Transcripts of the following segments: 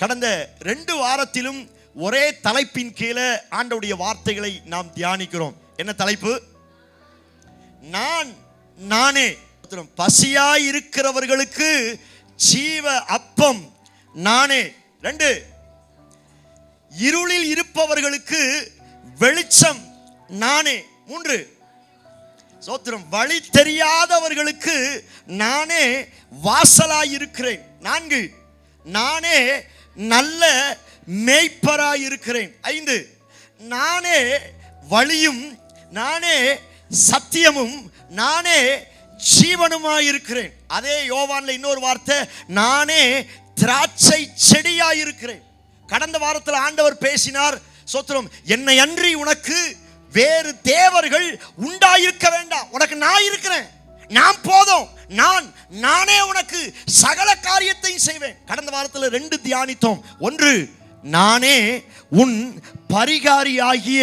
கடந்த 2 வாரத்திலும் ஒரே தலைப்பின் கீழே ஆண்டவருடைய வார்த்தைகளை நாம் தியானிக்கிறோம். என்ன தலைப்பு? நானே. பசியாய் இருக்கிறவர்களுக்கு ஜீவ அப்பம் நானே. 2, இருளில் இருப்பவர்களுக்கு வெளிச்சம் நானே. 3, சோத்திரம், வழி தெரியாதவர்களுக்கு நானே வாசலாய் இருக்கிறேன். 4, நானே நல்ல மேய்ப்பராய் இருக்கிறேன். 5, நானே வழியும் நானே சத்தியமும் நானே ஜீவனுமாய் இருக்கிறேன். அதே யோவான்ல இன்னொரு வார்த்தை, நானே திராட்சை செடியாய் இருக்கிறேன். கடந்த வாரத்தில் ஆண்டவர் பேசினார், சோத்திரம், என்னை அன்றி உனக்கு வேறு தேவர்கள் உண்டாயிருக்க வேண்டாம், உனக்கு நான் இருக்கிறேன், நான் போதும், நானே உனக்கு சகல காரியத்தையும் செய்வேன். கடந்த வாரத்தில் 2 தியானித்தோம். 1, நானே உன் பரிகாரியாகிய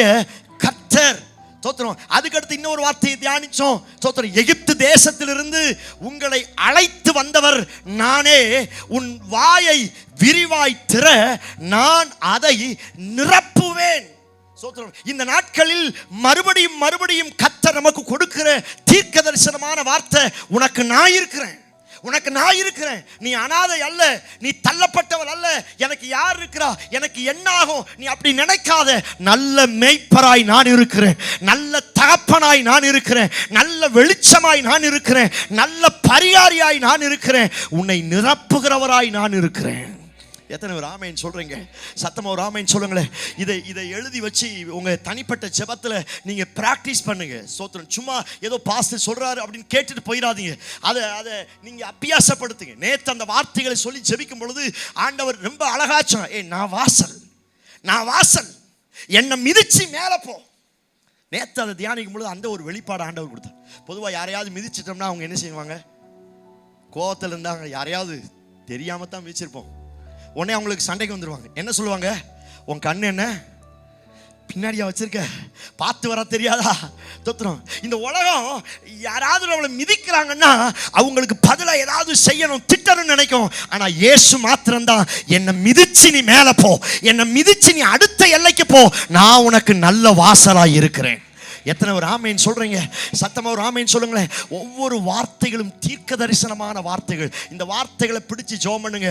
கர்த்தர். சோத்திரம். அதுக்கடுத்து இன்னொரு வார்த்தையை தியானிச்சோம். சோத்திரம், எகிப்து தேசத்திலிருந்து உங்களை அழைத்து வந்தவர் நானே. உன் வாயை விரிவாய் திற, நான் அதை நிரப்புவேன். சோத்திரம். இந்த நாட்களில் மறுபடியும் கர்த்தர் நமக்கு கொடுக்கிற தீர்க்க தரிசனமான வார்த்தை, உனக்கு நான் இருக்கிறேன், உனக்கு நான் இருக்கிறேன். நீ அனாதை அல்ல, நீ தள்ளப்பட்டவள் அல்ல. எனக்கு யார் இருக்கிறா, எனக்கு என்ன ஆகும், நீ அப்படி நினைக்காத. நல்ல மேய்ப்பராய் நான் இருக்கிறேன், நல்ல தகப்பனாய் நான் இருக்கிறேன், நல்ல வெளிச்சமாய் நான் இருக்கிறேன், நல்ல பரிகாரியாய் நான் இருக்கிறேன், உன்னை நிரப்புகிறவராய் நான் இருக்கிறேன். எத்தனை ஒரு ஆமேன் சொல்றீங்க? சத்தமா ஒரு ஆமேன் சொல்லுங்களேன். இதை எழுதி வச்சு உங்க தனிப்பட்ட ஜெபத்துல நீங்க பிராக்டிஸ் பண்ணுங்க. சோத்திரம். சும்மா ஏதோ பாஸ்டர் சொல்றாரு அப்படின்னு கேட்டுட்டு போயிடாதீங்க. அதை நீங்க அபியாசப்படுத்துங்க. நேற்று அந்த வார்த்தைகளை சொல்லி ஜெபிக்கும் பொழுது ஆண்டவர் ரொம்ப அழகா சொன்னார், நான் வாசல், என்னை மிதிச்சு மேல போ. நேற்று அதை தியானிக்கும் பொழுது அந்த ஒரு வெளிப்பாடு ஆண்டவர் கொடுத்தார். பொதுவாக யாரையாவது மிதிச்சிட்டோம்னா அவங்க என்ன செய்வாங்க? கோவத்தில் இருந்தாங்க, யாரையாவது தெரியாம தான் மிதிச்சிருப்போம், உடனே அவங்களுக்கு சண்டைக்கு வந்துடுவாங்க. என்ன சொல்லுவாங்க? உன் கண்ணு என்ன பின்னாடியா வச்சிருக்க, பார்த்து வர தெரியாதா? தோத்திரம். இந்த உலகம் யாராவது அவளை மிதிக்கிறாங்கன்னா அவங்களுக்கு பதிலாக ஏதாவது செய்யணும், திட்டணும்னு நினைக்கும். ஆனா இயேசு மாத்திரம்தான், என்னை மிதிச்சு நீ மேல போ, என்னை மிதிச்சு நீ அடுத்த எல்லைக்கு போ, நான் உனக்கு நல்ல வாசலாய் இருக்கிறேன். எத்தனை ஒரு ஆமேன் சொல்றீங்க? சத்தமா ஒரு ஆமேன் சொல்லுங்களேன். ஒவ்வொரு வார்த்தைகளும் தீர்க்க தரிசனமான வார்த்தைகள். இந்த வார்த்தைகளை பிடிச்சு ஜெபம் பண்ணுங்க.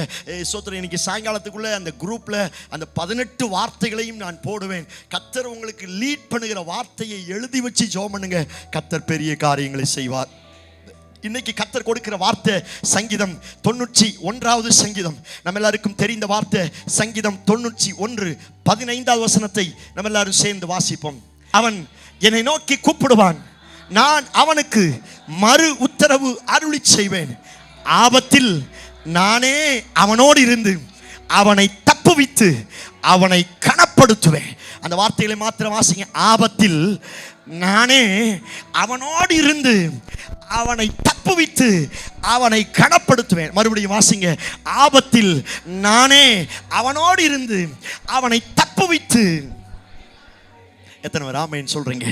சோத்திரம். இன்னைக்கு சாயங்காலத்துக்குள்ள அந்த குரூப்ல அந்த 18 வார்த்தைகளையும் நான் போடுவேன். கர்த்தர் உங்களுக்கு லீட் பண்ணுகிற வார்த்தையை எழுதி வச்சு ஜெபம் பண்ணுங்க. கர்த்தர் பெரிய காரியங்களை செய்வார். இன்னைக்கு கர்த்தர் கொடுக்கிற வார்த்தை சங்கீதம் 91வது சங்கீதம். நம்ம எல்லாருக்கும் தெரிந்த வார்த்தை. சங்கீதம் 91 15வது வசனத்தை நம்ம எல்லாரும் சேர்ந்து வாசிப்போம். அவன் என்னை நோக்கி கூப்பிடுவான், நான் அவனுக்கு மறு உத்தரவு அருளி செய்வேன். ஆபத்தில் நானே அவனோடு இருந்து அவனை தப்புவித்து அவனை கனப்படுத்துவேன். அந்த வார்த்தைகளை மாத்திரம் வாசிங்க. ஆபத்தில் நானே அவனோடு இருந்து அவனை தப்புவித்து அவனை கனப்படுத்துவேன். மறுபடியும் வாசிங்க. ஆபத்தில் நானே அவனோடு இருந்து அவனை தப்புவித்து. எத்தனை பேர் ஆமென் சொல்றீங்க?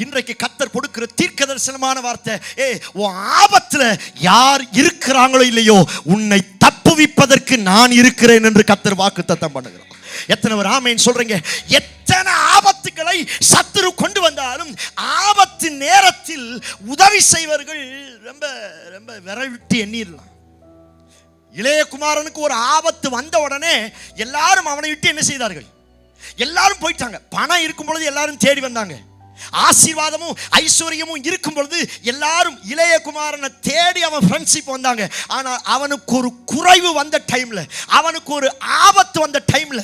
இன்றைக்கு கர்த்தர் கொடுக்கிற தீர்க்க தரிசனமான வார்த்தை, உன் ஆபத்துல யார் இருக்கிறாங்களோ இல்லையோ, உன்னை தப்புவிப்பதற்கு நான் இருக்கிறேன் என்று கர்த்தர் வாக்குத்தத்தம் பண்ணுகிறார். எத்தனை பேர் ஆமென் சொல்றீங்க? எத்தனை ஆபத்துக்களை சத்துரு கொண்டு வந்தாலும் ஆபத்து நேரத்தில் உதவி செய்வர்கள் ரொம்ப ரொம்ப விரல் விட்டு எண்ணிடலாம். இளையகுமாரனுக்கு ஒரு ஆபத்து வந்த உடனே எல்லாரும் அவனை விட்டு என்ன செய்தார்கள்? எல்லாரும் போயிட்டாங்க. பணம் இருக்கும் பொழுது எல்லாரும் தேடி வந்தாங்க. ஆசீர்வாதமும் ஐஸ்வர்யமும் இருக்கும் பொழுது எல்லாரும் இளைய குமாரனை தேடி அவன் ஃப்ரெண்ட்ஷிப் வந்தாங்க. ஆனால் அவனுக்கு ஒரு குறைவு வந்த டைம்ல, அவனுக்கு ஒரு ஆபத்து வந்த டைம்ல,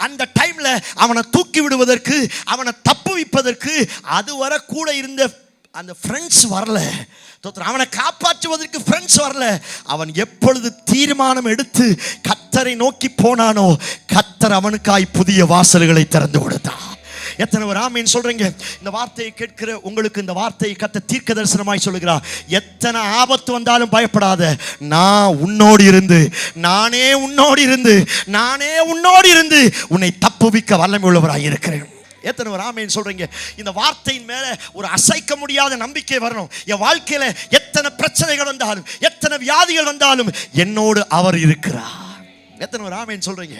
அந்த டைம்ல அவனை தூக்கி விடுவதற்கு, அவனை தப்புவிப்பதற்கு அதுவரை கூட இருந்த அந்த ஃப்ரெண்ட்ஸ் வரல. அவனை காப்பாற்றுவதற்கு ஃப்ரெண்ட்ஸ் வரல. அவன் எப்பொழுது தீர்மானம் எடுத்து கர்த்தரை நோக்கி போனானோ, கர்த்தர் அவனுக்காய் புதிய வாசல்களை திறந்து கொடுத்தான். எத்தனை ஒரு ஆமென் சொல்றீங்க? இந்த வார்த்தையை கேட்கிற உங்களுக்கு இந்த வார்த்தையை கர்த்தர் தீர்க்க தரிசனமாய் சொல்லுகிறார். எத்தனை ஆபத்து வந்தாலும் பயப்படாத, நான் உன்னோடு இருந்து, நானே உன்னோடு இருந்து உன்னை தப்புவிக்க வல்லமை உள்ளவராய் இருக்கிறேன். எத்தனை ஒரு ஆமென் சொல்றீங்க? இந்த வார்த்தையின் மேல ஒரு அசைக்க முடியாத நம்பிக்கை வரணும். என் வாழ்க்கையில எத்தனை பிரச்சனைகள் வந்தாலும், எத்தனை வியாதிகள் வந்தாலும் என்னோடு அவர் இருக்கிறார். எத்தனை பேர் ஆமென் சொல்றீங்க?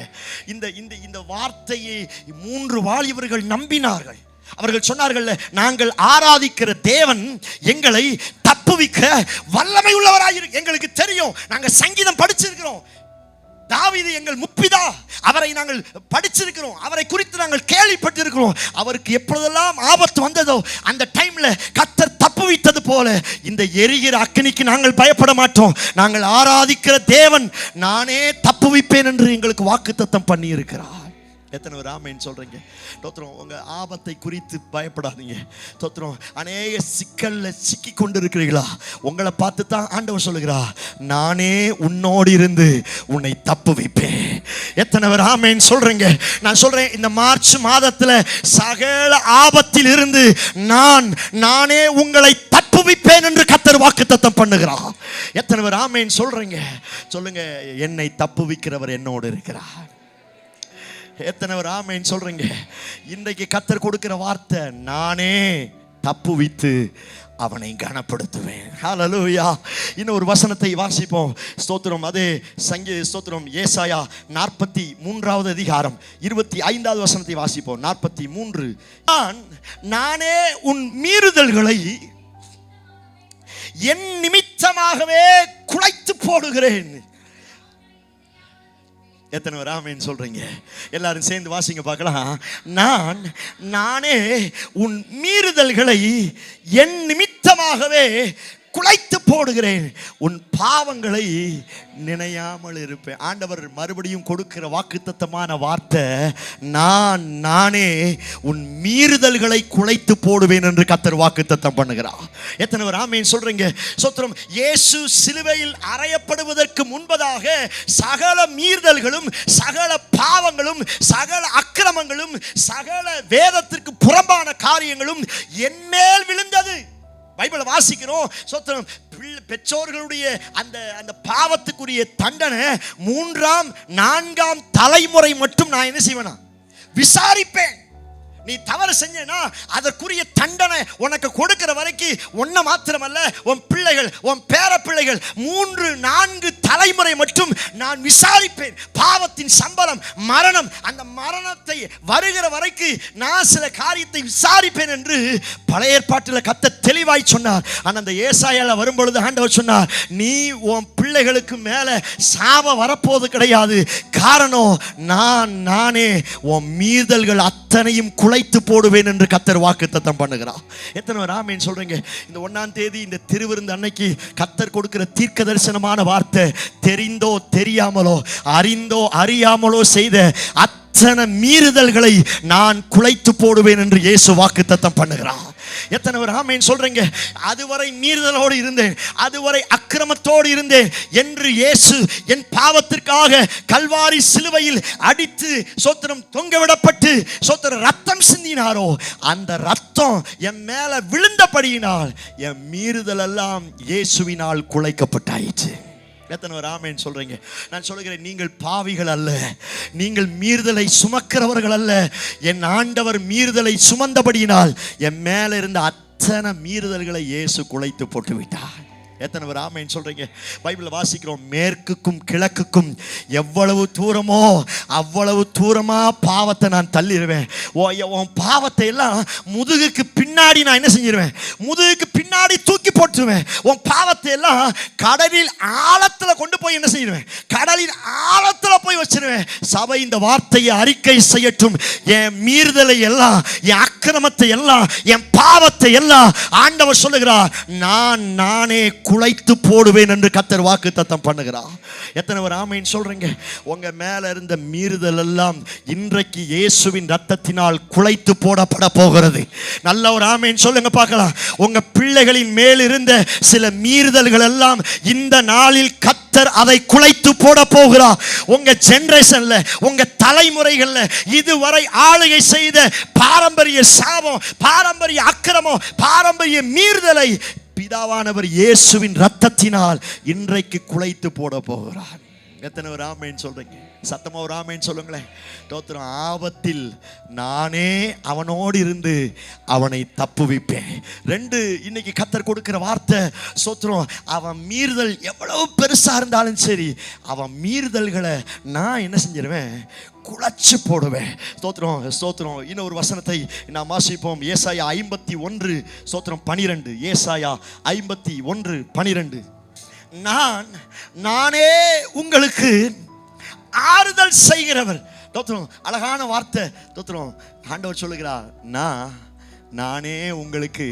இந்த இந்த இந்த வார்த்தையை 3 வாலிபர்கள் நம்பினார்கள். அவர்கள் சொன்னார்கள், நாங்கள் ஆராதிக்கிற தேவன் எங்களை தப்புவிக்க வல்லமை உள்ளவராயிரு. எங்களுக்கு தெரியும், நாங்கள் சங்கீதம் படிச்சிருக்கிறோம், தாவீது எங்கள் முப்பிதா, அவரை நாங்கள் படிச்சிருக்கிறோம், அவரை குறித்து நாங்கள் கேள்விப்பட்டிருக்கிறோம். அவருக்கு எப்பொழுதெல்லாம் ஆபத்து வந்ததோ அந்த டைம்ல கர்த்தர் தப்புவித்தது போல இந்த எரிகிற அக்கினிக்கு நாங்கள் பயப்பட மாட்டோம். நாங்கள் ஆராதிக்கிற தேவன் நானே தப்புவிப்பேன் என்று எங்களுக்கு வாக்குத்தத்தம் பண்ணி இருக்கிறார். எத்தனை பேர் ஆமென் சொல்றீங்க? தோத்திரம். உங்க ஆபத்தை குறித்து பயப்படாதீங்க. தோத்திரம். அநேக சிக்கல்ல சிக்கி கொண்டு இருக்கிறீங்களா? உங்களை பார்த்து தான் ஆண்டவர் சொல்லுகிறா, நானே உன்னோடு இருந்து உன்னை தப்புவிப்பேன். எத்தனை பேர் ஆமென் சொல்றீங்க? நான் சொல்றேன், இந்த மார்ச் மாதத்துல சகல ஆபத்தில் இருந்து நானே உங்களை தப்புவிப்பேன் என்று கர்த்தர் வாக்குத்தத்தம் பண்ணுகிறார். எத்தனை பேர் ஆமென் சொல்றீங்க? சொல்லுங்க, என்னை தப்புவிக்கிறவர் என்னோடு இருக்கிறார். எத்தனை பேர் ஆமென் சொல்றீங்க? இன்றைக்கு கர்த்தர் கொடுக்கிற வார்த்தை, நானே தப்புவித்து அவனை கனப்படுத்துவேன். ஹல்லேலூயா. இன்னும் ஒரு வசனத்தை வாசிப்போம். ஸ்தோத்திரம். அதே ஸ்தோத்திரம், ஏசாயா 43வது அதிகாரம் 25வது வசனத்தை வாசிப்போம். 43. நானே உன் மீறுதல்களை என் நிமித்தமாகவே குலைத்து போடுகிறேன். எத்தனை பேர் ஆமென் சொல்றீங்க? எல்லாரும் சேர்ந்து வாசிங்க பார்க்கலாம். நானே உன் மீறுதல்களை என் நிமித்தமாகவே குலைத்து போடுகிறேன், உன் பாவங்களை நினையாமல் இருப்பேன். ஆண்டவர் மறுபடியும் கொடுக்கிற வாக்குத்தத்தமான வார்த்தை, நானே உன் மீறுதல்களை குலைத்து போடுவேன் என்று கர்த்தர் வாக்குத்தத்தம் பண்ணுகிறார். எத்தனை பேர் ஆமென் சொல்றீங்க? சோத்திரம். இயேசு சிலுவையில் அறையப்படுவதற்கு முன்பதாக சகல மீறுதல்களும், சகல பாவங்களும், சகல அக்கிரமங்களும், சகல வேதத்திற்கு புறம்பான காரியங்களும் என்மேல் விழுந்தது. பைபிளை வாசிக்கிறோம். சோத்திரம். பெற்றோர்களுடைய அந்த பாவத்துக்குரிய தண்டனை 3ஆம் 4ஆம் தலைமுறை மட்டும் நான் என்ன செய்வேனா? விசாரிப்பேன். நீ தவறு செஞ்சேனா அதற்குரிய தண்டனை உனக்கு கொடுக்கிற வரைக்கும் ஒன்ன மாத்திரமல்ல, உன் பிள்ளைகள், உன் பேர பிள்ளைகள் 3-4 தலைமுறை மட்டும் நான் விசாரிப்பேன். பாவத்தின் சம்பளம் மரணம். அந்த மரணத்தை வருகிற வரைக்கும் நான் சில காரியத்தை விசாரிப்பேன் என்று பழைய ஏற்பாட்டில் கர்த்தர் தெளிவாய் சொன்னார். ஆனால் அந்த ஏசாயால வரும்பொழுது ஆண்டவர் சொன்னார், நீ உன் பிள்ளைகளுக்கு மேல சாபம் வரப்போது கிடையாது. காரணம், நானே உன் மீறுதல்கள் அத்தனையும் குலைத்து போடுவேன் என்று கர்த்தர் வாக்குத்தத்தம் பண்ணுகிறார். எத்தனை பேர் ஆமென் சொல்றீங்க? இந்த 1ஆம் தேதி இந்த திருவிருந்து அன்னைக்கு கர்த்தர் கொடுக்கிற தீர்க்க தரிசனமான வார்த்தை, தெரிந்தோ தெரியாமலோ, அறிந்தோ அறியாமலோ செய்த அத்தனை மீறுதல்களை நான் குலைத்து போடுவேன் என்று இயேசு வாக்குத்தத்தம் பண்ணுகிறார். எத்தனை பேர் ஆமென் சொல்றீங்க? அதுவரை மீறுதலோடு இருந்தேன், அதுவரை அக்கிரமத்தோடு இருந்தேன் என்று இயேசு என் பாவத்திற்காக கல்வாரி சிலுவையில் அடித்து சோத்திரம் தொங்கவிடப்பட்டு சோத்திரம் ரத்தம் சிந்தினாரோ, அந்த ரத்தம் என் மேல விழுந்தபடியினால் என் மீறுதல் எல்லாம் இயேசுவினால் குலைக்கப்பட்டாயிற்று. எத்தனை பேர் ஆமென் சொல்றீங்க? நான் சொல்லுகிறேன், நீங்கள் பாவிகள் அல்ல, நீங்கள் மீறுதலை சுமக்கிறவர்கள் அல்ல. என் ஆண்டவர் மீறுதலை சுமந்தபடியினால் என் மேல இருந்த அத்தனை மீறுதல்களை இயேசு குலைத்து போட்டு விட்டார். எத்தனை பேர் ஆமென் சொல்றீங்க? பைபிள் வாசிக்கிறோம், மேற்குக்கும் கிழக்குக்கும் எவ்வளவு தூரமோ அவ்வளவு தூரமா பாவத்தை நான் தள்ளிடுவேன். உன் பாவத்தை எல்லாம் முதுகுக்கு பின்னாடி நான் என்ன செஞ்சிருவேன்? முதுகுக்கு பின்னாடி தூக்கி போட்டுருவேன். உன் பாவத்தை எல்லாம் கடலில் ஆழத்துல கொண்டு போய் என்ன செய்வேன்? கடலில் ஆழத்துல போய் வச்சிருவேன். சபை இந்த வார்த்தையை அறிக்கை செய்யட்டும். என் மீறுதலை எல்லாம், என் அக்கிரமத்தை எல்லாம், என் பாவத்தை எல்லாம் ஆண்டவர் சொல்லுகிறார், நானே குலைத்து போடுவேன் என்று கர்த்தர் வாக்குத்தத்தம் பண்ணுகிறார். எத்தனை பேர் ஆமென் சொல்றீங்க? உங்க மேல இருந்த மீறுதல் எல்லாம் இன்றைக்கு இயேசுவின் ரத்தத்தினால் குலைத்து போடப்பட போகிறது. நல்ல ஒரு ஆமென் சொல்லுங்க பார்க்கலாம். உங்க பிள்ளைகளின் மேல் இருந்த சில மீறுதல்கள் எல்லாம் இந்த நாளில் கர்த்தர் அதை குலைத்து போட போகிறார். உங்க ஜெனரேஷன்ல, உங்க தலைமுறைகள்ல இதுவரை ஆளுகை செய்த பாரம்பரிய சாபம், பாரம்பரிய அக்கிரமம், பாரம்பரிய மீறுதலை பிதாவானவர் இயேசுவின் ரத்தத்தினால் இன்றைக்கு குலைத்து போட போகிறார். எத்தனை ஒரு ஆமேன்னு சொல்றீங்க? சத்தமா ஒரு ஆமேன்னு சொல்லுங்களேன். ஸ்தோத்திரம். ஆபத்தில் நானே அவனோடு இருந்து அவனை தப்புவிப்பேன். 2, இன்னைக்கு கர்த்தர் கொடுக்கிற வார்த்தை ஸ்தோத்திரம். அவன் மீறுதல் எவ்வளவு பெருசா இருந்தாலும் சரி, அவன் மீறுதல்களை நான் என்ன செஞ்சிருவேன்? குழச்சு போடுவேன். ஸ்தோத்திரம் ஸ்தோத்திரம். இன்னொரு வசனத்தை நாம் வாசிப்போம். ஏசாயா 51 ஸ்தோத்திரம் 12. ஏசாயா 51 12. நானே உங்களுக்கு ஆறுதல் செய்கிறவர். தோத்திரம். அழகான வார்த்தை. தோத்திரம். ஆண்டவர் சொல்லுகிறார், நானே உங்களுக்கு.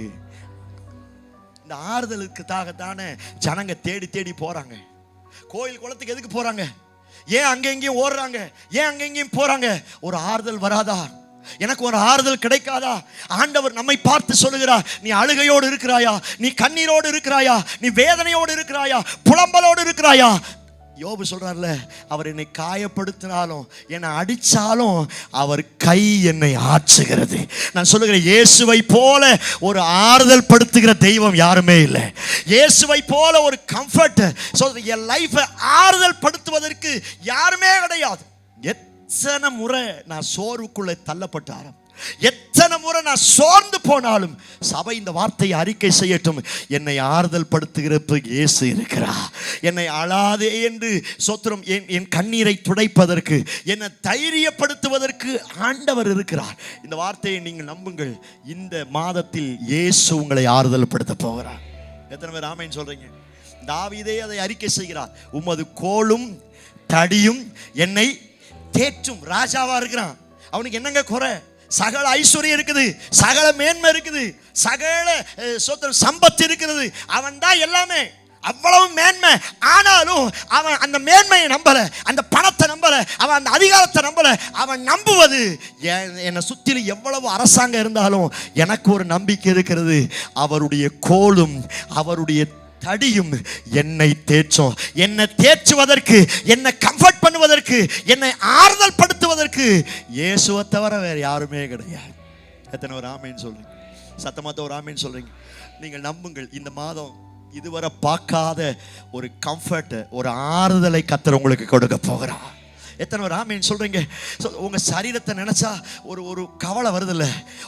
இந்த ஆறுதலுக்குதாகத்தானே ஜனங்க தேடி தேடி போறாங்க. கோயில் குளத்துக்கு எதுக்கு போறாங்க? ஏன் அங்க எங்கேயும் ஓடுறாங்க? ஏன் அங்க எங்கேயும் போறாங்க? ஒரு ஆறுதல் வராதா? எனக்கு ஒரு ஆறுதல் கிடைக்காதா? ஆண்டவர் நம்மை பார்த்து சொல்லுகிறார், நீ அழுகையோடு இருக்கிறாயா? நீ கண்ணீரோடு இருக்கிறாயா? நீ வேதனையோடு இருக்கிறாயா? புலம்பலோடு இருக்கிறாயா? யோபு சொல்றார்ல, அவர் என்னை காயப்படுத்தினாலும் என்னை அடிச்சாலும் அவர் கை என்னை ஆற்றுகிறது. நான் சொல்லுகிறேன், இயேசுவை போல ஒரு ஆறுதல் படுத்துகிற தெய்வம் யாருமே இல்லை. இயேசுவை போல ஒரு கம்ஃபர்ட், என் லைஃபை ஆறுதல் படுத்துவதற்கு யாருமே கிடையாது. எத்தனை முறை நான் சோர்வுக்குள்ளே தள்ளப்பட்டாலும், எத்தனை முறை நான் சோர்ந்து போனாலும், சபை இந்த வார்த்தையை அறிக்கை செய்யட்டும், என்னை ஆறுதல் படுத்துகிறதுக்கு இயேசு இருக்கிறார். என்னை அழாதே என்று ஸ்தோத்திரம், என் கண்ணீரை துடைப்பதற்கு, என்னை தைரியப்படுத்துவதற்கு ஆண்டவர் இருக்கிறார். இந்த வார்த்தையை நீங்கள் நம்புங்கள். இந்த மாதத்தில் இயேசு உங்களை ஆறுதல் படுத்த போகிறார். எத்தனை பேர் ஆமென் சொல்றீங்க? தாவீதே அதை அறிக்கை செய்கிறார். உமது கோலும் தடியும் என்னை தேற்றும். ராஜாவா இருக்கிறான், அவனுக்கு என்னங்க குறை? சகல ஐஸ்வர்யம் இருக்குது, சகல மேன்மை இருக்குது, சகல சம்பத்து இருக்கிறது. அவன் தான் எல்லாமே, அவ்வளவு மேன்மை. ஆனாலும் அவன் அந்த மேன்மையை நம்பல, அந்த பணத்தை நம்பல, அவன் அந்த அதிகாரத்தை நம்பல. அவன் நம்புவது, என்னை சுற்றிலும் எவ்வளவு அரசாங்கம் இருந்தாலும் எனக்கு ஒரு நம்பிக்கை இருக்கிறது, அவருடைய கோலும் அவருடைய தடியும் என்னை தேற்றும். என்னை தேற்றுவதற்கு, என்னை கம்ஃபர்ட் பண்ணுவதற்கு, என்னை ஆறுதல் படுத்துவதற்கு இயேசுவை தவிர வேற யாருமே கிடையாது. எத்தனை ஒரு ஆமேன்னு சொல்றீங்க? சத்தமாத்த ஒரு ஆமேன்னு சொல்றீங்க? நீங்கள் நம்புங்கள், இந்த மாதம் இதுவரை பார்க்காத ஒரு கம்ஃபர்ட், ஒரு ஆறுதலை கர்த்தர் உங்களுக்கு கொடுக்க போகிறார். எத்தனை ஒரு ஆமேன்னு சொல்றீங்க? உங்க சரீரத்தை நினைச்சா ஒரு கவலை வருதில்ல,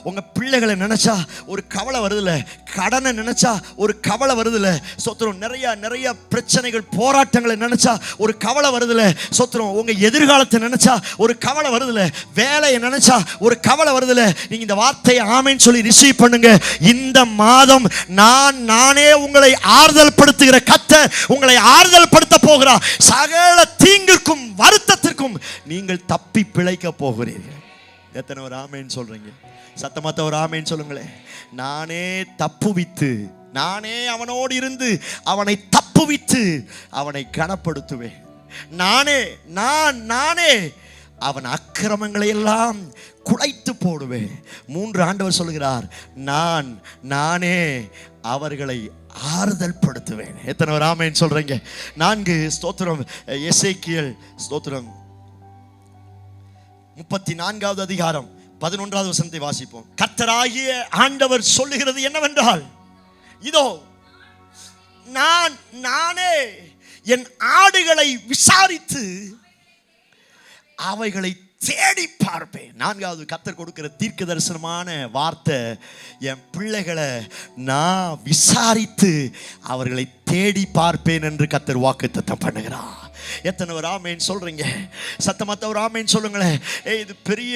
உங்க பிள்ளைகளை நினைச்சா ஒரு கவலை வருதில்ல, கடனை நினைச்சா ஒரு கவலை வருதில்ல, சொத்துரும் நிறைய பிரச்சனைகள் போராட்டங்களை நினைச்சா ஒரு கவலை வருதில்ல, சொத்துரும் உங்க எதிர்காலத்தை நினைச்சா ஒரு கவலை வருதில்ல, வேலையை நினைச்சா ஒரு கவலை வருதில்ல. நீங்க இந்த வார்த்தையை ஆமேன்னு சொல்லி ரிசீவ் பண்ணுங்க. இந்த மாதம் நானே உங்களை ஆறுதல் படுத்துகிற கர்த்தர் உங்களை ஆறுதல் படுத்த போகிறார். சகல தீங்குக்கும் வருத்தத்திற்கும் நீங்கள் தப்பி பிழைக்க போகிறீர்கள். எத்தனை ஒரு ஆமேன்னு சொல்றீங்க? சத்தமாத்த ஒரு ஆமேன்னு சொல்லுங்களேன். நானே தப்புவித்து, நானே அவனோடு இருந்து அவனை தப்புவித்து அவனை கனப்படுத்துவேன். நானே அவன் அக்கிரமங்களை எல்லாம் குலைத்து போடுவேன். 3 ஆண்டவர் சொல்லுகிறார், நானே அவர்களை ஆறுதல் படுத்துவேன். எத்தனை ஒரு ஆமென் சொல்றீங்க? 4 ஸ்தோத்திரம். எசேக்கியேல் ஸ்தோத்திரம் 34வது அதிகாரம் 11வது வசனத்தை வாசிப்போம். கர்த்தராகிய ஆண்டவர் சொல்லுகிறது என்னவென்றால், இதோ நானே என் ஆடுகளை விசாரித்து அவைகளை தேடி பார்ப்பேன். 4வது கர்த்தர் கொடுக்கிற தீர்க்க தரிசனமான வார்த்தை, என் பிள்ளைகளை நான் விசாரித்து அவர்களை தேடி பார்ப்பேன் என்று கர்த்தர் வாக்குத்தத்தம் பண்ணுகிறார். எத்தனை ஒரு ஆமேன் சொல்றீங்க? சத்தமத்த ஒரு ஆமேன் சொல்லுங்களேன். இது பெரிய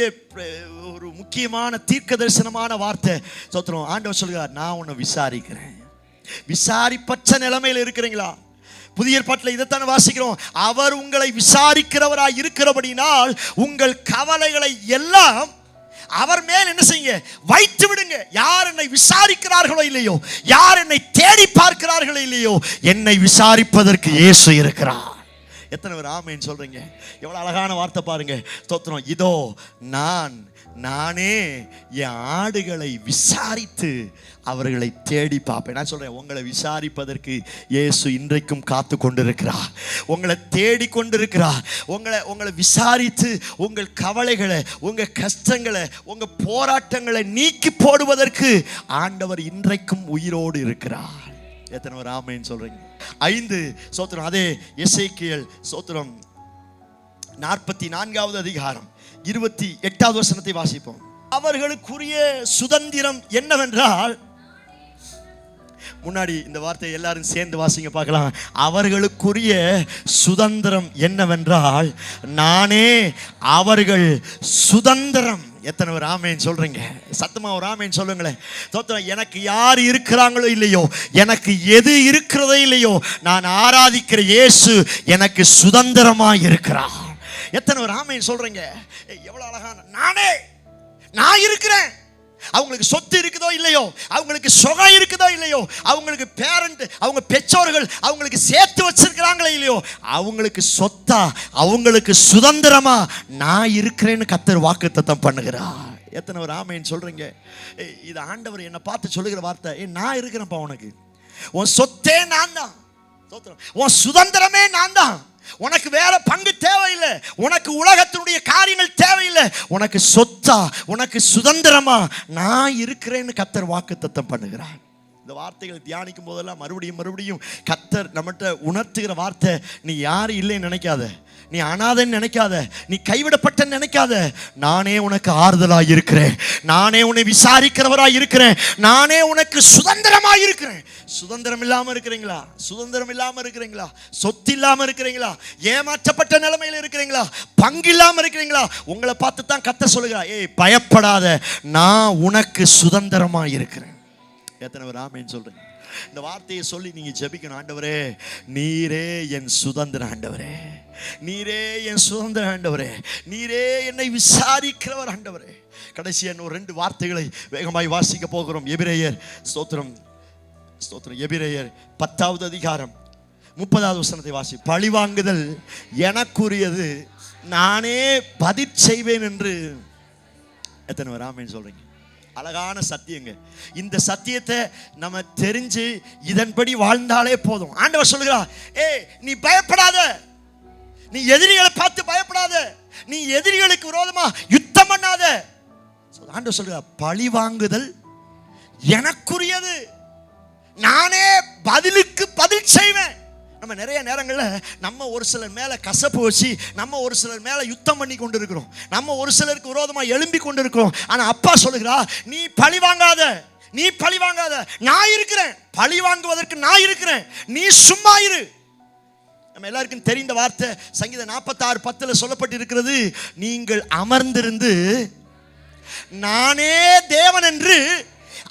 ஒரு முக்கியமான தீர்க்க தரிசனமான வார்த்தை. சோத்திரம். ஆண்டவர் சொல்கிறார், நான் உன்னை விசாரிக்கிறேன். விசாரிப்பற்ற நிலைமையில் இருக்கிறீங்களா? புதிய ஏற்பாட்டில் இதைத்தானே வாசிக்கிறோம். அவர் உங்களை விசாரிக்கிறவராய் இருக்கிறபடினால் உங்கள் கவலைகளை எல்லாம் அவர் மேல் என்ன செய்யுங்க? வைத்து விடுங்க. யார் என்னை விசாரிக்கிறார்களோ இல்லையோ, யார் என்னை தேடி பார்க்கிறார்களோ இல்லையோ, என்னை விசாரிப்பதற்கு இயேசு இருக்கிறார். எத்தனை பேர் ஆமென் சொல்றீங்க? எவ்வளவு அழகான வார்த்தை பாருங்க. ஸ்தோத்திரம். இதோ நானே என் ஆடுகளை விசாரித்து அவர்களை தேடி பார்ப்பேன். நான் சொல்றேன், உங்களை விசாரிப்பதற்கு இயேசு இன்றைக்கும் காத்து கொண்டிருக்கிறார். உங்களை தேடி கொண்டிருக்கிறார். உங்களை விசாரித்து உங்கள் கவலைகளை, உங்க கஷ்டங்களை, உங்க போராட்டங்களை நீக்கி போடுவதற்கு ஆண்டவர் இன்றைக்கும் உயிரோடு இருக்கிறார். எத்தனை ஒரு ஆமென் சொல்றீங்க? 5 ஸ்தோத்திரம். அதே எசேக்கியேல் ஸ்தோத்திரம் 44வது அதிகாரம் 28வது வசனத்தை வாசிப்போம். அவர்களுக்குரிய சுதந்திரம் என்னவென்றால், முன்னாடி இந்த வார்த்தையை எல்லாரும் சேர்ந்து வாசிங்க பார்க்கலாம். அவர்களுக்குரிய சுதந்திரம் என்னவென்றால் நானே அவர்கள் சுதந்திரம். எத்தனை ஒரு ஆமேன் சொல்றீங்க? சத்தமா ஒரு ஆமேன் சொல்லுங்களேன். தோத்திரம். எனக்கு யார் இருக்கிறாங்களோ இல்லையோ, எனக்கு எது இருக்கிறதோ இல்லையோ, நான் ஆராதிக்கிற இயேசு எனக்கு சுதந்திரமா இருக்கிறார். எத்தனை ஒரு ஆமேன் சொல்றீங்க? எவ்வளவு அழகான, நான் இருக்கிறேன். அவங்களுக்கு சொத்து இருக்குதோ இல்லையோ, அவங்களுக்கு சுகம் இருக்குதோ இல்லையோ, அவங்களுக்கு பேரண்ட், அவங்க பெற்றோர்கள் அவங்களுக்கு சேர்த்து வச்சிருக்கிறாங்களோ இல்லையோ, அவங்களுக்கு சொத்தா, அவங்களுக்கு சுதந்திரமா நான் இருக்கிறேன்னு கர்த்தர் வாக்குத்தத்தம் பண்ணுகிறார். எத்தனை ஒரு ஆமேன் சொல்றீங்க? இது ஆண்டவர் என்னை பார்த்து சொல்லுகிற வார்த்தை. நான் இருக்கிறேன்ப்பா, உனக்கு உன் சொத்தே நான் தான், உன் சுதந்திரமே நான் தான். உனக்கு வேற பங்கு தேவையில்லை, உனக்கு உலகத்தினுடைய காரியங்கள் தேவையில்லை. உனக்கு சொத்தா, உனக்கு சுதந்திரமா நான் இருக்கிறேன்னு கர்த்தர் வாக்குத்தத்தம் பண்ணுகிறார். இந்த வார்த்தைகள் தியானிக்கும் போதெல்லாம் மறுபடியும் கர்த்தர் நம்மகிட்ட உணர்த்துகிற வார்த்தை, நீ யாரும் இல்லைன்னு நினைக்காத, நீ அனாதைன்னு நினைக்காத, நீ கைவிடப்பட்டன்னு நினைக்காத. நானே உனக்கு ஆறுதலாக இருக்கிறேன், நானே உன்னை விசாரிக்கிறவராக இருக்கிறேன், நானே உனக்கு சுதந்திரமாக இருக்கிறேன். சுதந்திரம் இல்லாமல் இருக்கிறீங்களா? சுதந்திரம் இல்லாமல் இருக்கிறீங்களா? சொத்து இல்லாமல் இருக்கிறீங்களா? ஏமாற்றப்பட்ட நிலைமையில் இருக்கிறீங்களா? பங்கு இல்லாமல் இருக்கிறீங்களா? உங்களை பார்த்து தான் கர்த்தர் சொல்லுகிறார், பயப்படாத, நான் உனக்கு சுதந்திரமாக இருக்கிறேன். எத்தனை ஒரு ஆமேன் சொல்றீங்க? இந்த வார்த்தையை சொல்லி நீங்க ஜெபிக்கணும். ஆண்டவரே, நீரே என் சுதந்திர ஆண்டவரே, நீரே என் சுதந்திர ஆண்டவரே, நீரே என்னை விசாரிக்கிறவர் ஆண்டவரே. கடைசியா இன்னும் 2 வார்த்தைகளை வேகமாய் வாசிக்க போகிறோம். எபிரேயர் ஸ்தோத்திரம், எபிரேயர் 10வது அதிகாரம் 30வது வசனத்தை வாசி. பழிவாங்குதல் எனக்குரியது, நானே பதில் செய்வேன் என்று. எத்தனை பேர் ஆமென் சொல்றீங்க? அழகான சத்தியங்க. இந்த சத்தியத்தை நம்ம தெரிஞ்சு இதன்படி வாழ்ந்தாலே போதும். ஆண்டவர் சொல்லுகிறார், நீ பயப்படாத, நீ எதிரிகளை பார்த்து பயப்படாத, நீ எதிரிகளுக்கு விரோதமா யுத்தம் பண்ணாத. ஆண்டவர் சொல்லுகிறார், பழி வாங்குதல் எனக்குரியது, நானே பதிலுக்கு பதில் செய்வேன். நம்ம நிறைய நேரங்களில் நம்ம ஒரு சிலர் மேலே கசப்பு வச்சு, நம்ம ஒரு சிலர் மேலே யுத்தம் பண்ணி கொண்டு இருக்கிறோம், நம்ம ஒரு சிலருக்கு விரோதமாக எழும்பி கொண்டு இருக்கிறோம். ஆனால் அப்பா சொல்லுகிறா, நீ பழி வாங்காத, நீ பழி வாங்காத, நான் இருக்கிறேன், பழி வாங்குவதற்கு நான் இருக்கிறேன், நீ சும்மா இரு. நம்ம எல்லாருக்கும் தெரிந்த வார்த்தை சங்கீதம் 46:10 சொல்லப்பட்டு இருக்கிறது, நீங்கள் அமர்ந்திருந்து நானே தேவன் என்று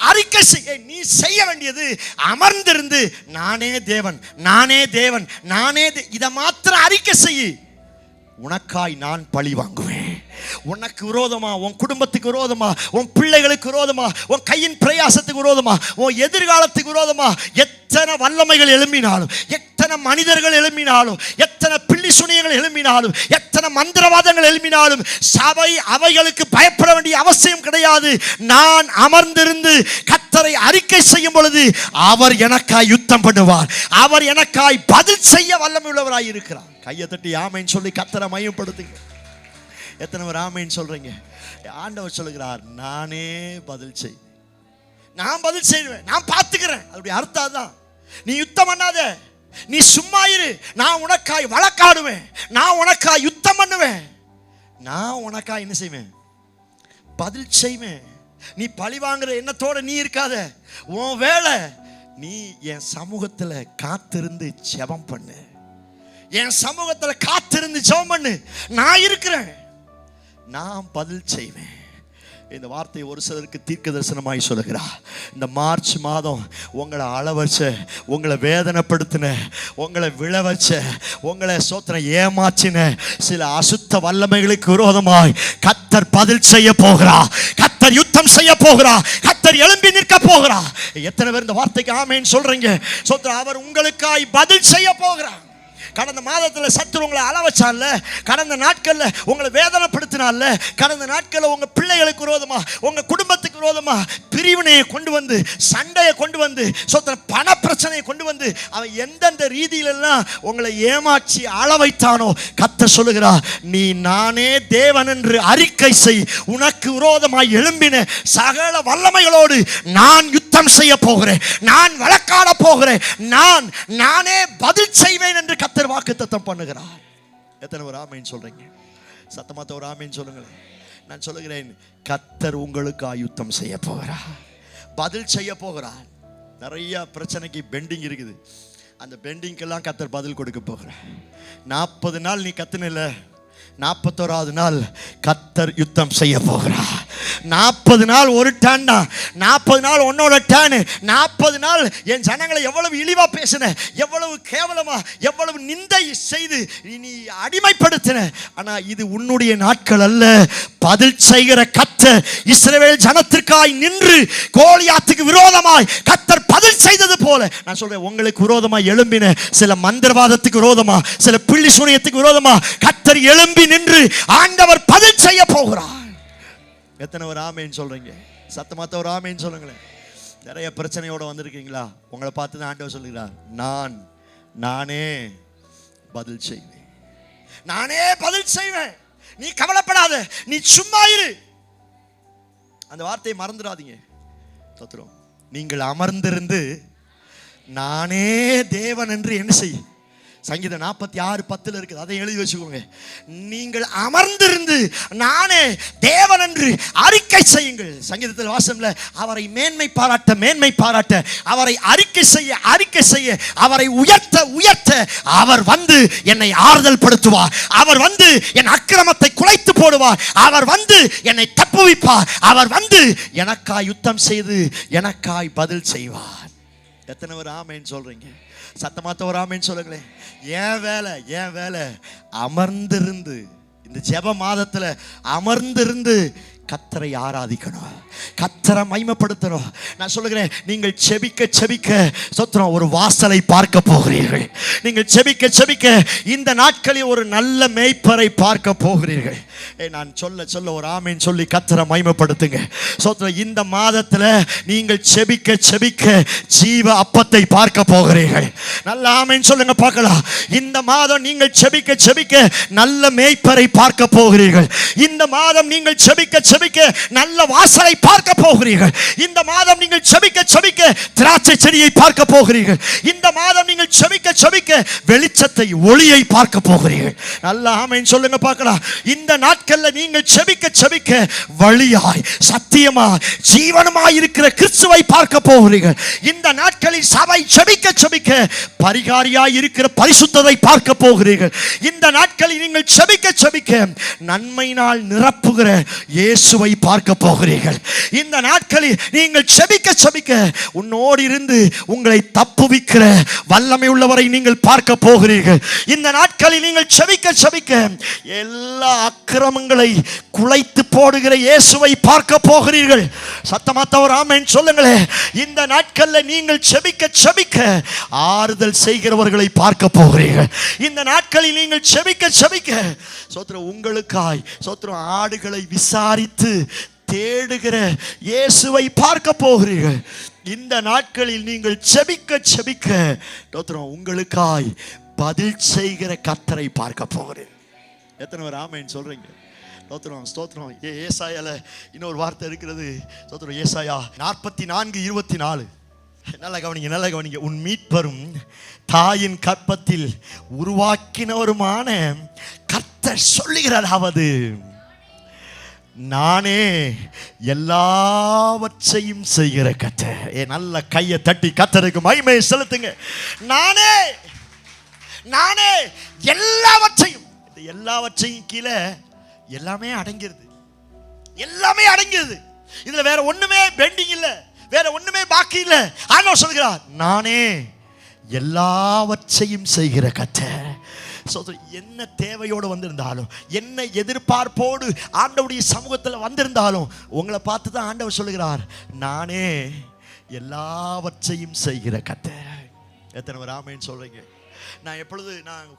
அறிக்கை செய்ய. நீ செய்ய வேண்டியது அமர்ந்திருந்து நானே தேவன், நானே தேவன், நானே இதை மாத்திரம் அறிக்கை செய்ய. உனக்காய் நான் பழி வாங்குவேன். உனக்கு விரோதமா, உன் குடும்பத்துக்கு விரோதமா, உன் பிள்ளைகளுக்கு விரோதமா, உன் கையின் பிரயாசத்துக்கு விரோதமா, உன் எதிர்காலத்துக்கு விரோதமா எத்தனை வல்லமைகள் எழும்பினாலும், எத்தனை மனிதர்கள் எழும்பினாலும், எத்தனை பில்லி சுனியங்கள் எழும்பினாலும், எத்தனை மந்திரவாதங்கள் எழும்பினாலும் சபை அவைகளுக்கு பயப்பட வேண்டிய அவசியம் கிடையாது. நான் அமர்ந்திருந்து கர்த்தரை அறிக்கை செய்யும் பொழுது அவர் எனக்காய் யுத்தம் பண்ணுவார், அவர் எனக்காய் பதில் செய்ய வல்லமை உள்ளவராய் இருக்கிறார். கையை தட்டி ஆமைன்னு சொல்லி கர்த்தரை மையப்படுத்துங்க. எத்தனை பேர் ஆமைன்னு சொல்றீங்க? ஆண்டவர் சொல்லுகிறார், நானே பதில் செய், நான் பதில் செய்வேன், நான் பார்த்துக்கிறேன். அப்படி அர்த்தம் தான். நீ யுத்தம் பண்ணாத, நீ சும்மா இரு, நான் உனக்காய் வழக்காடுவேன், நான் உனக்காய் யுத்தம் பண்ணுவேன், நான் உனக்காய் என்ன செய்வேன்? பதில் செய்வேன். நீ பழி வாங்குற எண்ணத்தோட நீ இருக்காத. உன் வேலை, நீ என் சமூகத்தில் காத்திருந்து ஜெபம் பண்ணு, என் சமூகத்தில் காத்திருந்து ஜெபம் பண்ணு. நான் இருக்கிறேன், நான் பதில் செய்வேன். இந்த வார்த்தையை ஒரு சிலருக்கு தீர்க்க தரிசனமாய் சொல்லுகிறார். இந்த மார்ச் மாதம் உங்களை அளவச்ச, உங்களை வேதனைப்படுத்தின, உங்களை விழ வச்ச, உங்களை சோத்திரம் ஏமாற்றின சில அசுத்த வல்லமைகளுக்கு விரோதமாய் கர்த்தர் பதில் செய்ய போகிறார், கர்த்தர் யுத்தம் செய்ய போகிறார், கர்த்தர் எழும்பி நிற்க போகிறார். எத்தனை பேர் இந்த வார்த்தைக்கு ஆமென் சொல்றீங்க? சோத்திரம், அவர் உங்களுக்காய் பதில் செய்ய போகிறார். கடந்த மாதத்தில் சத்துரு உங்களை அளவச்சான்ல, கடந்த நாட்களில் உங்களை வேதனைப்படுத்தினால, கடந்த நாட்களில் உங்கள் பிள்ளைகளுக்கு விரோதமா, உங்கள் குடும்பத்துக்கு விரோதமா பிரிவினையை கொண்டு வந்து, சண்டையை கொண்டு வந்து, பண பிரச்சனையை கொண்டு வந்து, அவன் எந்தெந்த ரீதியிலெல்லாம் உங்களை ஏமாற்றி அளவைத்தானோ கர்த்தர் சொல்லுகிறார், நீ நானே தேவன் என்று அறிக்கை செய். உனக்கு விரோதமாய் எழும்பின சகல வல்லமைகளோடு நான் யுத்தம் செய்ய போகிறேன், நான் வழக்காட போகிறேன், நானே பதில் செய்வேன் என்று கர்த்தர் வாக்குத்தத்தம் பண்ணுகிறார். எத்தனை ஒரு ஆமேன்னு சொல்றீங்க? சத்தமாத்த ஒரு ஆமேன்னு சொல்லுங்களேன். நான் சொல்லுகிறேன், கர்த்தர் உங்களுக்கு ஆயுத்தம் செய்ய போகிறார், பதில் செய்ய போகிறார். நிறைய பிரச்சனைக்கு பெண்டிங் இருக்குது. அந்த பெண்டிங்கெல்லாம் கர்த்தர் பதில் கொடுக்க போகிறார். 40 நாள் நீ கத்துனில்ல, 41வது நாள் கர்த்தர் யுத்தம் செய்ய போகிறார். 40 நாள் ஒரு டேன் தான், 40 நாள் உன்னோட டேன். 40 நாள் என் ஜனங்களை எவ்வளவு இழிவா பேசின, எவ்வளவு கேவலமா, எவ்வளவு நிந்தை செய்து நீ அடிமைப்படுத்தின. ஆனா இது உன்னுடைய நாட்கள் அல்ல. பதில் செய்கிற கர்த்தர் இஸ்ரவேல் ஜனத்திற்காய் நின்று கோலியாத்துக்கு விரோதமாய் கர்த்தர் பதில் செய்தது போல, நான் சொல்றேன், உங்களுக்கு விரோதமாய் எழும்பின சில மந்திரவாதத்துக்கு விரோதமா, சில பிள்ளி சூனியத்துக்கு விரோதமா கர்த்தர் எழும்பி நின்று ஆண்டவர் பதில் செய்ய போகிறார். எத்தனை ஒரு ஆமேன்னு சொல்றீங்க? சத்தமாத்த ஒரு ஆமேன்னு சொல்லுங்களேன். நிறைய பிரச்சனையோட வந்திருக்கீங்களா? உங்களை பார்த்து தான் ஆண்டவர் சொல்லுகிறார், நானே பதில் செய்வேன், நானே பதில் செய்வேன். நீ கவலைப்படாத, நீ சும்மா இரு. அந்த வார்த்தையை மறந்துடாதீங்க. தோத்திரம், நீங்கள் அமர்ந்திருந்து நானே தேவன் என்று என்ன செய்ய. சங்கீதம் 46:10 இருக்குது, அதை எழுதி வச்சுக்கோங்க. நீங்கள் அமர்ந்திருந்து நானே தேவன் என்று அறிக்கை செய்யுங்கள். சங்கீதத்தில் வாசம்ல அவரை மேன்மை பாராட்ட, அவரை அறிக்கை செய்ய, அவரை உயர்த்த அவர் வந்து என்னை ஆறுதல் படுத்துவார், அவர் வந்து என் அக்கிரமத்தை குலைத்து போடுவார், அவர் வந்து என்னை தப்புவிப்பார், அவர் வந்து எனக்காய் யுத்தம் செய்து எனக்காய் பதில் செய்வார். எத்தனை ஒரு ஆமேன்னு சொல்றீங்க? சத்தமாத்த ஒரு ஆமேன்னு சொல்லுங்களேன். ஏன் வேலை அமர்ந்திருந்து, இந்த ஜெப மாதத்துல அமர்ந்திருந்து கர்த்தரை ஆராதிக்கணும், கர்த்தரை மகிமைப்படுத்தணும். நான் சொல்லுகிறேன், நீங்கள் செபிக்க சோத்திரம் ஒரு வாசலை பார்க்க போகிறீர்கள். நீங்கள் செபிக்க இந்த நாட்களில் ஒரு நல்ல மேய்ப்பரை பார்க்க போகிறீர்கள். நான் சொல்ல ஒரு ஆமேன் சொல்லி கர்த்தரை மகிமைப்படுத்துங்க. சோத்திரம், இந்த மாதத்துல நீங்கள் செபிக்க ஜீவ அப்பத்தை பார்க்க போகிறீர்கள். நல்ல ஆமேன் சொல்லுங்க பார்க்கலாம். இந்த மாதம் நீங்கள் செபிக்க நல்ல மேய்ப்பரை பார்க்க போகிறீர்கள். இந்த மாதம் நீங்கள் செபிக்க நல்ல வாசலை பார்க்க போகிறீர்கள். இந்த மாதம் நீங்கள் செபிக்க திராட்சை செடியை பார்க்க போகிறீர்கள். இந்த மாதம் நீங்கள் செபிக்க வெளிச்சத்தை, ஒளியை பார்க்க போகிறீர்கள். நல்ல ஆமென் சொல்லுங்க பார்க்கலாம். இந்த நாட்கள்ல நீங்கள் செபிக்க வழியாய், சத்தியமாய், ஜீவனமாய் இருக்கிற கிறிஸ்துவை பார்க்க போகிறீர்கள். இந்த நாட்களில் சபை செபிக்க பரிகாரியாய் இருக்கிற பரிசுத்தத்தை பார்க்க போகிறீர்கள். இந்த நாட்களில் நீங்கள் செபிக்க நன்மையினால் நிரப்புகிற இயேசுவை பார்க்க போகிறீர்கள். இந்த நாட்களில் நீங்கள் செபிக்க உன்னோடு இருந்து உங்களை தப்புவிக்கிற வல்லமை உள்ளவரை நீங்கள் பார்க்க போகிறீர்கள். இந்த நாட்களில் நீங்கள் செபிக்க எல்லா அக்கிரமங்களை குலைத்து போடுகிற இயேசுவை பார்க்க போகிறீர்கள். சத்தமாத்த ஒரு ஆமென் சொல்லுங்களேன். இந்த நாட்களில் நீங்கள் செபிக்க ஆறுதல் செய்கிறவர்களை பார்க்க போகிறீர்கள். இந்த நாட்களில் நீங்கள் செபிக்க சோத்திரம் உங்களுக்காய் சோத்திரம் ஆடுகளை விசாரித்து தேடுகிற இயேசுவை பார்க்க போகிறீர்கள். இந்த நாட்களில் நீங்கள் செபிக்க உங்களுக்காய் பதில் செய்கிற கர்த்தரை பார்க்க போகிறீர்கள். எத்தனை ஒரு ஆமென் சொல்றீங்க? ஸ்தோத்திரம். ஏசாயால இன்னொரு வார்த்தை இருக்கிறது. ஸ்தோத்திரம், ஏசாயா 44:24. நல்ல கவனிங்க. உன் மீட்பரும் தாயின் கற்பத்தில் உருவாக்கினவருமான கர்த்தர் சொல்லுகிறாராவது, நானே எல்லாவற்றையும் செய்கிற கர்த்தர். நல்ல கையை தட்டி கர்த்தருக்கு மகிமையை செலுத்துங்க. நானே எல்லாவற்றையும், எல்லாவற்றையும் கீழே எல்லாமே அடங்கிறது. இதுல வேற ஒண்ணுமே பெண்டிங் இல்ல, வேற ஒண்ணுமே பாக்கி இல்ல. ஆண்டவர் சொல்கிறார், நானே எல்லாவற்றையும் செய்கிற கர்த்தர். என்ன தேவையோடு வந்திருந்தாலும், என்ன எதிர்பார்ப்போடு ஆண்டவருடைய சமூகத்தில் வந்திருந்தாலும், உங்களை பார்த்து தான் ஆண்டவர் சொல்லுகிறார், நானே எல்லாவற்றையும் செய்கிற கர்த்தர். எத்தனை ஒரு ஆமென் சொல்றீங்க? நான்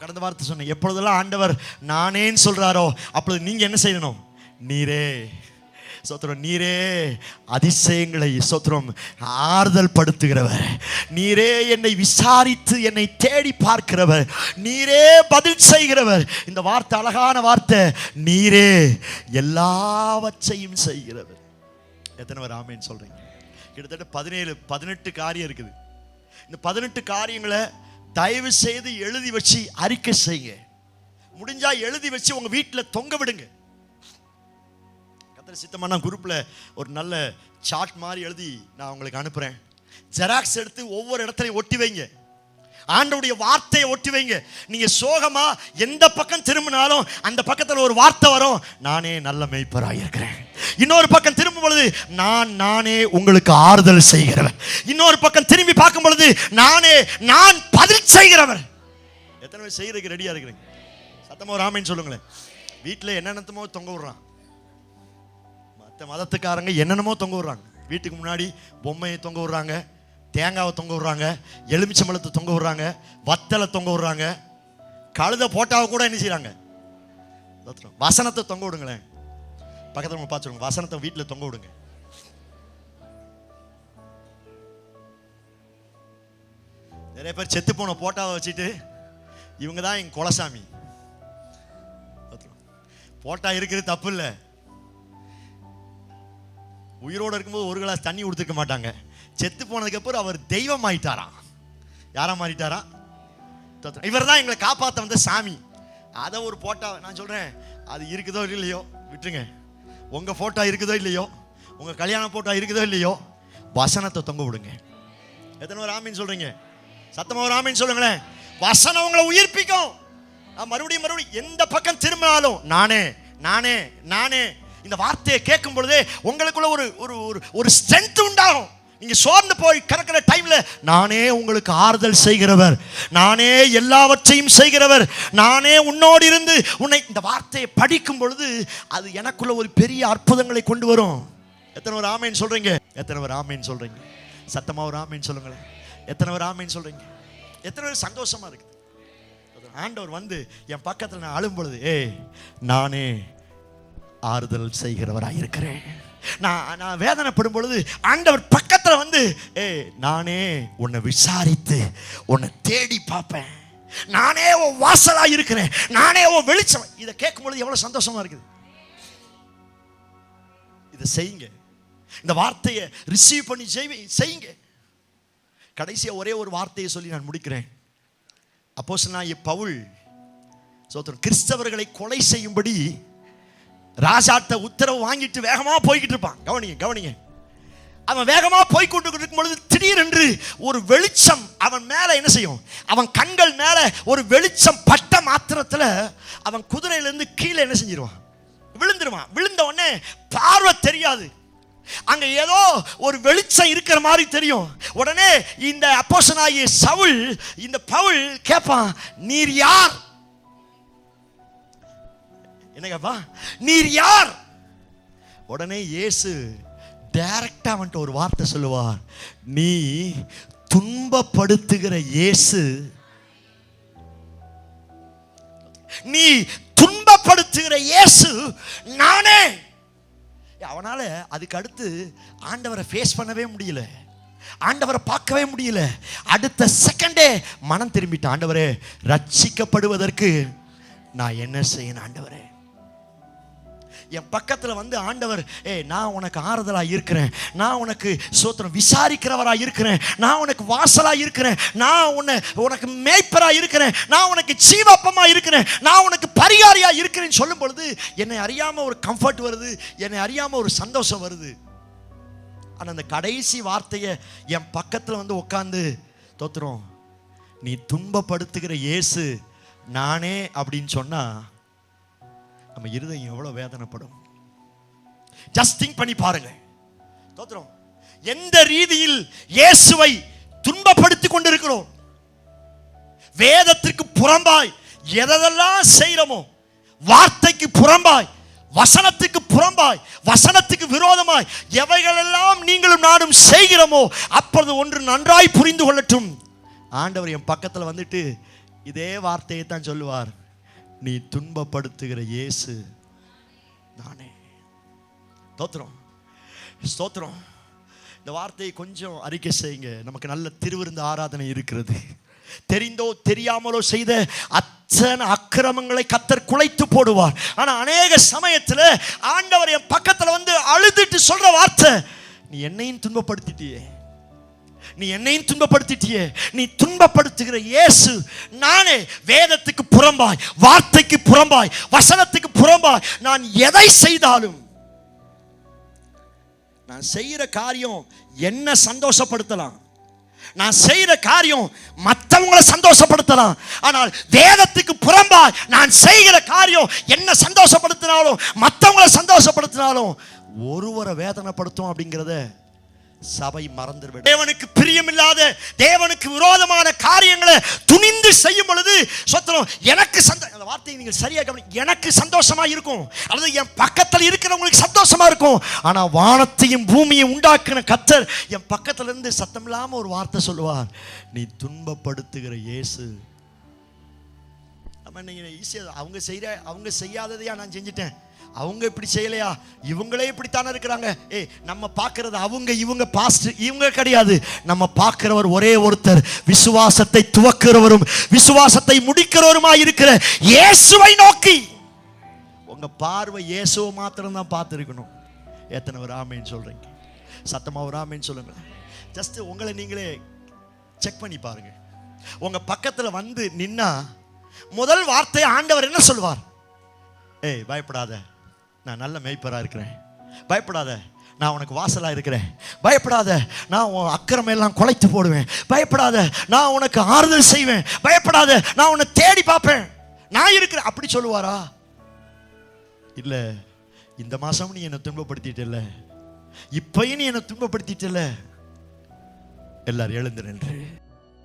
கடந்த வார்த்தை சொன்னேன், எப்பொழுதெல்லாம் ஆண்டவர் நானேன்னு சொல்றாரோ அப்பொழுது நீங்க என்ன செய்யணும்? நீரே அதிசயங்களை ஆறுதல் படுத்துகிறவர், நீரே என்னை விசாரித்து என்னை தேடி பார்க்கிறவர், நீரே பதில் செய்கிறவர். இந்த வார்த்தை அழகான வார்த்தை, நீரே எல்லாவற்றையும் செய்கிறவர். எத்தனை பேர் ஆமென் சொல்றீங்க? கிட்டத்தட்ட 17-18 காரியம் இருக்குது. இந்த 18 காரியங்களை தயவு செய்து எழுதி வச்சு அறிக்கை செய்யுங்க. முடிஞ்சா எழுதி வச்சு உங்க வீட்டில் தொங்க விடுங்க. கர்த்தர் சித்தமான குரூப்ல ஒரு நல்ல சார்ட் மாதிரி எழுதி நான் உங்களுக்கு அனுப்புறேன். ஜெராக்ஸ் எடுத்து ஒவ்வொரு இடத்துலையும் ஒட்டி வைங்க. ஆண்டவருடைய வார்த்தையை ஒட்டி வைங்க. நீங்க சோகமா எந்த பக்கம் திரும்பினாலும் அந்த பக்கத்துல ஒரு வார்த்தை வரும், நானே நல்ல மேய்ப்பராய் இருக்கிறேன். இன்னொரு பக்கம் திரும்பும் பொழுது நானே உங்களுக்கு ஆறுதல் செய்கிறவர். இன்னொரு பக்கம் திரும்பி பார்க்கும் பொழுது நான் பதில் செய்கிறவர். எத்தனை பேர் செய்யறதுக்கு ரெடியா இருக்கிறீங்க? சத்தமா ஒரு ஆமென் சொல்லுங்களேன். வீட்டில் என்னென்னமோ தொங்க விடுறான். மற்ற மதத்துக்காரங்க என்னென்னமோ தொங்க விடுறாங்க. வீட்டுக்கு முன்னாடி பொம்மையை தொங்க விடுறாங்க, தேங்காவை தொங்க விடுறாங்க, எலுமிச்சம்பழத்தை தொங்க விடுறாங்க, வத்தலை தொங்க விடுறாங்க, கழுத போட்டாவை கூட என்ன செய்யறாங்க? வசனத்தை தொங்க விடுங்களேன். பக்கத்தில் பார்த்துருங்க, வசனத்தை வீட்டில் தொங்க விடுங்க. நிறைய பேர் செத்து போன போட்டாவை வச்சுட்டு இவங்க தான் எங்க குலசாமி. போட்டா இருக்கிறது தப்பு இல்லை. உயிரோடு இருக்கும்போது ஒரு கிளாஸ் தண்ணி கொடுத்துருக்க மாட்டாங்க. செத்து போனதுக்கு அப்புறம் அவர் தெய்வம் ஆயிட்டாராம். யாரா மாறிட்டாரா? இவர் தான் எங்களை காப்பாற்ற வந்த சாமி. அதை ஒரு போட்டா நான் சொல்றேன், அது இருக்குதோ இல்லையோ விட்டுருங்க. உங்க போட்டோ இருக்குதோ இல்லையோ, உங்க கல்யாண போட்டோ இருக்குதோ இல்லையோ, வசனத்தை தொங்க விடுங்க. எத்தனை ஒரு ஆமீன் சொல்றீங்க? சத்தமா ஒரு ஆமீன் சொல்லுங்களேன். வசனம் உங்களை உயிர்ப்பிக்கும். மறுபடியும் எந்த பக்கம் திரும்பினாலும் நானே இந்த வார்த்தையை கேட்கும் பொழுதே உங்களுக்குள்ள ஒரு ஸ்ட்ரென்த் உண்டாகும். நீங்க சோர்ந்து போய் கிடக்கிற டைம்ல நானே உங்களுக்கு ஆறுதல் செய்கிறவர், நானே எல்லாவற்றையும் செய்கிறவர், நானே உன்னோடு இருந்து உன்னை. இந்த வார்த்தையை படிக்கும் பொழுது அது எனக்குள்ள ஒரு பெரிய அற்புதங்களை கொண்டு வரும். எத்தனை ஒரு ஆமீன் சொல்றீங்க? எத்தனை ஒரு ஆமீன் சொல்றீங்க? சத்தமா ஒரு ஆமீன் சொல்லுங்களேன். எத்தனை ஒரு ஆமீன் சொல்றீங்க? எத்தனை ஒரு சந்தோஷமா இருக்குது. ஆண்டவர் வந்து என் பக்கத்தில் நான் அழும் பொழுது நானே ஆறுதல் செய்கிறவராக இருக்கிறேன். நான் வேதனைப்படும் பொழுது ஆண்டவர் பக்கத்தில் வந்து நானே உன்னை விசாரித்து உன்னை தேடி பார்ப்பேன், நானே உன் வாசலா இருக்கிறேன், நானே உன் வெளிச்சம். இதை கேட்கும் பொழுது எவ்வளவு சந்தோஷமா இருக்குது. இதை செய்யுங்க. இந்த வார்த்தையை ரிசீவ் பண்ணி செய்யுங்க. கடைசியா ஒரே ஒரு வார்த்தையை சொல்லி நான் முடிக்கிறேன். அப்போஸ்தலனாகிய பவுல் கிறிஸ்தவர்களை கொலை செய்யும்படி ராஜாட்ட உத்தரவு வாங்கிட்டு வேகமா போய்கிட்டு இருப்பான். கவனிங்க. அவன் வேகமா போய்கொண்டு இருக்கும் பொழுது திடீரென்று ஒரு வெளிச்சம் அவன் மேல என்ன செய்யும்? அவன் கண்கள் மேல ஒரு வெளிச்சம் பட்ட மாத்திரத்துல அவன் குதிரையிலிருந்து கீழே என்ன செஞ்சிருவான்? விழுந்துருவான். விழுந்த உடனே பார்வை தெரியாது, அங்க ஏதோ ஒரு வெளிச்சம் இருக்கிற மாதிரி தெரியும். உடனே இந்த அப்போஸ்தலனாகிய சவுல், இந்த பவுல் கேட்பான், நீர் யார்? என்ன கேப்பா? நீர் யார்? உடனே இயேசு டைரக்டா அவன்கிட்ட ஒரு வார்த்தை சொல்லுவார், நீ துன்பப்படுத்துகிற இயேசு, நீ துன்பப்படுத்துகிற இயேசு நானே. அவனால அதுக்கு அடுத்து ஆண்டவரை ஃபேஸ் பண்ணவே முடியல, ஆண்டவரை பார்க்கவே முடியல. அடுத்த செகண்டே மனம் திரும்பிட்டான். ஆண்டவரே, ரட்சிக்கப்படுவதற்கு நான் என்ன செய்யணும்? ஆண்டவரே, என் பக்கத்துல வந்து ஆண்டவர், நான் உனக்கு ஆறுதலா இருக்கிறேன், நான் உனக்கு சோத்திரம் விசாரிக்கிறவரா இருக்கிறேன், நான் உனக்கு வாசலா இருக்கிறேன், நான் உனக்கு மேய்ப்பரா இருக்கிறேன், நான் உனக்கு ஜீவப்பமா இருக்கிறேன், நான் உனக்கு பரிகாரியா இருக்கிறேன்னு சொல்லும் பொழுது என்னை அறியாம ஒரு கம்ஃபர்ட் வருது, என்னை அறியாம ஒரு சந்தோஷம் வருது. ஆனா அந்த கடைசி வார்த்தையை என் பக்கத்துல வந்து உட்கார்ந்து, தோத்துறோம், நீ துன்பப்படுத்துகிற இயேசு நானே அப்படின்னு சொன்னா நம்ம இருதயம் எவ்வளவு வேதனைப்படும். ஜஸ்ட் திங்க் பண்ணி பாருங்க. தோத்துறோம், எந்த ரீதியில் இயேசுவை துன்பப்படுத்தி கொண்டிருக்கிறோம். வேதத்திற்கு புறம்பாய் எதெல்லாம் செய்யறோமோ, வார்த்தைக்கு புறம்பாய், வசனத்துக்கு புறம்பாய், வசனத்துக்கு விரோதமாய் எவைகளெல்லாம் நீங்களும் நானும் செய்கிறோமோ, அப்பொழுது ஒன்று நன்றாய் புரிந்து கொள்ளட்டும். ஆண்டவர் என் பக்கத்தில் வந்துட்டு இதே வார்த்தையை தான் சொல்லுவார், நீ துன்பப்படுத்துகிற இயேசு நானே. ஸ்தோத்திரம். இந்த வார்த்தையை கொஞ்சம் அறிக்கை செய்யுங்க. நமக்கு நல்ல திருவிருந்து ஆராதனை இருக்கிறது. தெரிந்தோ தெரியாமலோ செய்த அத்தனை அக்கிரமங்களை கர்த்தர் குலைத்து போடுவார். ஆனா அநேக சமயத்துல ஆண்டவர் என் பக்கத்துல வந்து அழுதுட்டு சொல்ற வார்த்தை, நீ என்னையும் துன்பப்படுத்திட்டியே, நீ என்னையும் துன்பப்படுத்திட்டியே, நீ துன்பப்படுத்துகிற இயேசு நானே. வேதத்துக்கு புறம்பாய், வார்த்தைக்கு புறம்பாய், வசனத்துக்கு புறம்பாய் நான் எதை செய்தாலும், நான் செய்யற காரியம் என்ன சந்தோஷப்படுத்தலாம், நான் செய்யற காரியம் மற்றவங்களை சந்தோஷப்படுத்தலாம். ஆனால் வேதத்துக்கு புறம்பாய் நான் செய்கிற காரியம் என்ன சந்தோஷப்படுத்தினாலும், மற்றவங்களை சந்தோஷப்படுத்தினாலும் ஒருவரை வேதனைப்படுத்தும் அப்படிங்கிறத சபை மறந்துவிடும். தேவனுக்கு பிரியமில்லாத, தேவனுக்கு விரோதமான காரியங்களை துணிந்து செய்யும் பொழுது சொத்தனம் எனக்கு அந்த வார்த்தையை நீங்கள் சரியா கவனி, எனக்கு சந்தோஷமா இருக்கும், அல்லது என் பக்கத்தில் இருக்கிறவங்களுக்கு சந்தோஷமா இருக்கும். ஆனா வானத்தையும் பூமியை உண்டாக்கின கர்த்தர் என் பக்கத்துல இருந்து சத்தம் இல்லாம ஒரு வார்த்தை சொல்லுவார், நீ துன்பப்படுத்துகிற இயேசு. நம்ம நீங்க ஈஸியா அவங்க செய்யாததையா நான் செஞ்சிட்டேன், அவங்க இப்படி செய்யலையா, இவங்களே இப்படித்தானே இருக்கிறாங்க. நம்ம பார்க்கிறது அவங்க இவங்க பாஸ்ட் இவங்க கிடையாது. நம்ம பார்க்கிறவர் ஒரே ஒருத்தர், விசுவாசத்தை துவக்கிறவரும் விசுவாசத்தை முடிக்கிறவருமாய் இருக்கிற இயேசுவை நோக்கி. உங்க பார்வை இயேசுவை மாத்திரம் தான் பார்த்துருக்கணும். எத்தனை ஒரு ஆமேன்னு சொல்றீங்க? சத்தமா ஒரு ஆமேன்னு சொல்லுங்க. ஜஸ்ட் உங்களை நீங்களே செக் பண்ணி பாருங்க. உங்க பக்கத்துல வந்து நின்னா முதல் வார்த்தை ஆண்டவர் என்ன சொல்வார்? பயப்படாத, நான் நல்ல மேய்ப்பராக இருக்கிறேன். பயப்படாத, நான் உனக்கு வாசலா இருக்கிறேன். பயப்படாத, நான் உன் அக்கிரமை எல்லாம் குலைத்து போடுவேன். பயப்படாத, நான் உனக்கு ஆறுதல் செய்வேன். பயப்படாத, நான் உன்னை தேடி பார்ப்பேன், நான் இருக்கிறேன். அப்படி சொல்லுவாரா? இல்ல, இந்த மாசம் நீ என்னை துன்பப்படுத்திட்டல, இப்பயும் நீ என்னை துன்பப்படுத்திட்டல. எல்லாரும் எழுந்து நின்று